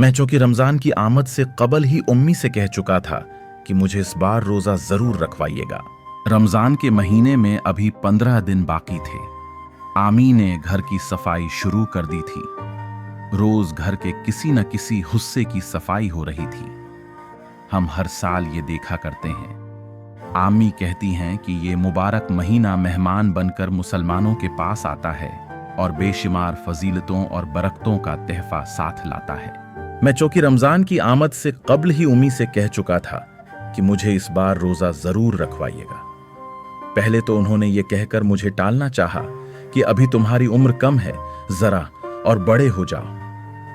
मैं चूंकि रमजान की आमद से कबल ही उम्मी से कह चुका था कि मुझे इस बार रोजा जरूर रखवाइएगा। रमजान के महीने में अभी 15 दिन बाकी थे। आमी ने घर की सफाई शुरू कर दी थी। रोज घर के किसी न किसी हिस्से की सफाई हो रही थी। हम हर साल ये देखा करते हैं। आमी कहती हैं कि ये मुबारक महीना मेहमान बनकर मुसलमानों के पास आता है और बेशुमार फजीलतों और बरकतों का तहफा साथ लाता है। मैं चूंकि रमजान की आमद से कबल ही उम्मी से कह चुका था कि मुझे इस बार रोजा जरूर रखवाइएगा। पहले तो उन्होंने ये कहकर मुझे टालना चाहा कि अभी तुम्हारी उम्र कम है, जरा और बड़े हो जाओ,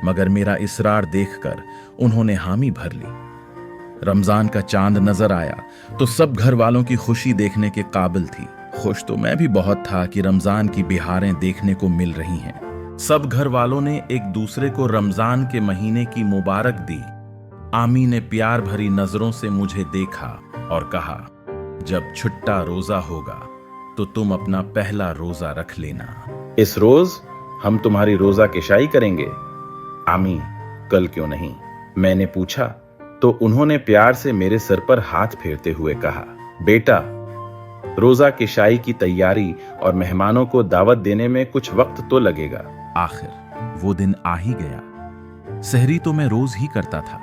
मगर मेरा इसरार देखकर उन्होंने हामी भर ली। रमजान का चांद नजर आया तो सब घर वालों की खुशी देखने के काबिल थी। खुश तो मैं भी बहुत था कि रमजान की बिहारें देखने को मिल रही हैं। सब घर वालों ने एक दूसरे को रमजान के महीने की मुबारक दी। आमी ने प्यार भरी नजरों से मुझे देखा और कहा, जब छुट्टा रोजा होगा तो तुम अपना पहला रोजा रख लेना। इस रोज हम तुम्हारी रोजा केशाई करेंगे। आमी, कल क्यों नहीं? मैंने पूछा तो उन्होंने प्यार से मेरे सर पर हाथ फेरते हुए कहा, बेटा, रोजा केशाई की तैयारी और मेहमानों को दावत देने में कुछ वक्त तो लगेगा। आखिर वो दिन आ ही गया। सहरी तो मैं रोज ही करता था,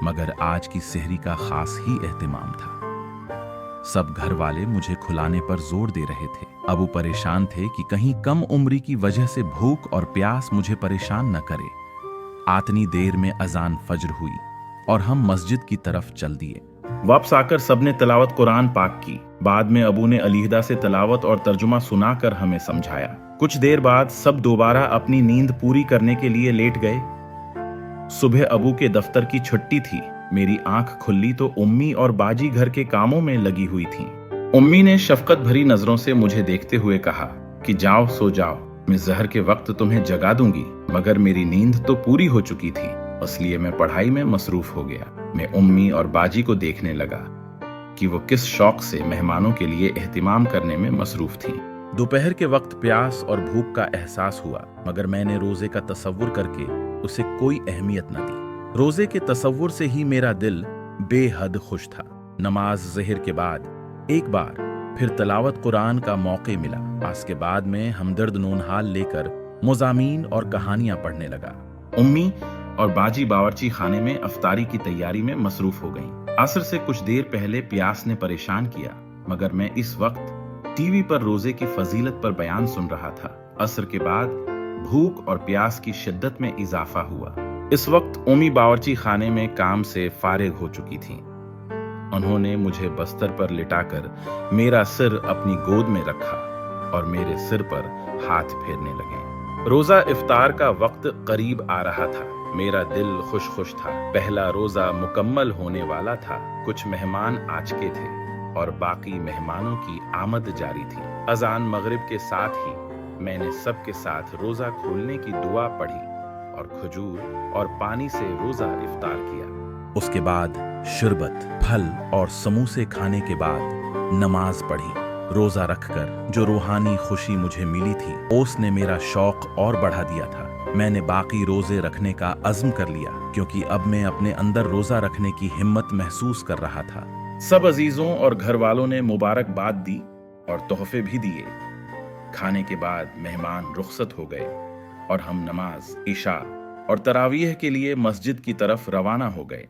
मगर आज की सहरी का खास ही एहतिमाम था। सब घर वाले मुझे खुलाने पर जोर दे रहे थे। अबू परेशान थे कि कहीं कम उम्री की वजह से भूख और प्यास मुझे परेशान न करे। आतनी देर में अजान फज्र हुई और हम मस्जिद की तरफ चल दिए। वापस आकर सबने तलावत कुरान पाक की। बाद में अबू ने अलहदा से तलावत और तर्जुमा सुनाकर हमें समझाया। कुछ देर बाद सब दोबारा अपनी नींद पूरी करने के लिए लेट गए। सुबह अबू के दफ्तर की छुट्टी थी। मेरी आंख खुली तो उम्मी और बाजी घर के कामों में लगी हुई थीं। उम्मी ने शफकत भरी नजरों से मुझे देखते हुए कहा कि जाओ सो जाओ, मैं जहर के वक्त तुम्हें जगा दूंगी। मगर मेरी नींद तो पूरी हो चुकी थी, इसलिए मैं पढ़ाई में मसरूफ हो गया। मैं उम्मी और बाजी को देखने लगा कि वो किस शौक से मेहमानों के लिए एहतिमाम करने में मसरूफ थी। दोपहर के वक्त प्यास और भूख का एहसास हुआ, मगर मैंने रोजे का तसव्वुर करके उसे कोई अहमियत न दी। रोजे के तसव्वुर से ही मेरा दिल बेहद खुश था। नमाज ज़हर के बाद एक बार फिर तलावत कुरान का मौके मिला। उसके बाद में हमदर्द नूनहाल लेकर मुज़ामीन और कहानियां पढ़ने लगा। उम्मी और बाजी बावर्ची खाने में अफ्तारी की तैयारी में मसरूफ हो गईं। असर से कुछ देर पहले प्यास ने परेशान किया, मगर मैं इस वक्त टीवी पर रोजे की फजीलत पर बयान सुन रहा था। असर के बाद भूख और प्यास की शिद्दत में इजाफा हुआ। इस वक्त उम्मी बावर्ची खाने में काम से फारिग हो चुकी थी। उन्होंने मुझे बस्तर पर लिटाकर मेरा सिर अपनी गोद में रखा और मेरे सिर पर हाथ फेरने लगे। रोजा इफ्तार का वक्त करीब आ रहा था। मेरा दिल खुश खुश था। पहला रोजा मुकम्मल होने वाला था। कुछ मेहमान आ चुके थे और बाकी मेहमानों की आमद जारी थी। अजान मगरिब के साथ ही मैंने सबके साथ रोजा खोलने की दुआ पढ़ी और खजूर और पानी से रोजा इफ्तार किया। उसके बाद शरबत, फल और समोसे खाने के बाद नमाज पढ़ी। रोजा रखकर जो रूहानी खुशी मुझे मिली थी, उसने मेरा शौक और बढ़ा दिया था। मैंने बाकी रोजे रखने का अज़्म कर लिया, क्योंकि अब मैं अपने अंदर रोजा रखने की हिम्मत महसूस कर रहा था। सब अजीजों और घर वालों ने मुबारकबाद दी और तोहफे भी दिए। खाने के बाद मेहमान रुखसत हो गए और हम नमाज, इशा और तरावीह के लिए मस्जिद की तरफ रवाना हो गए।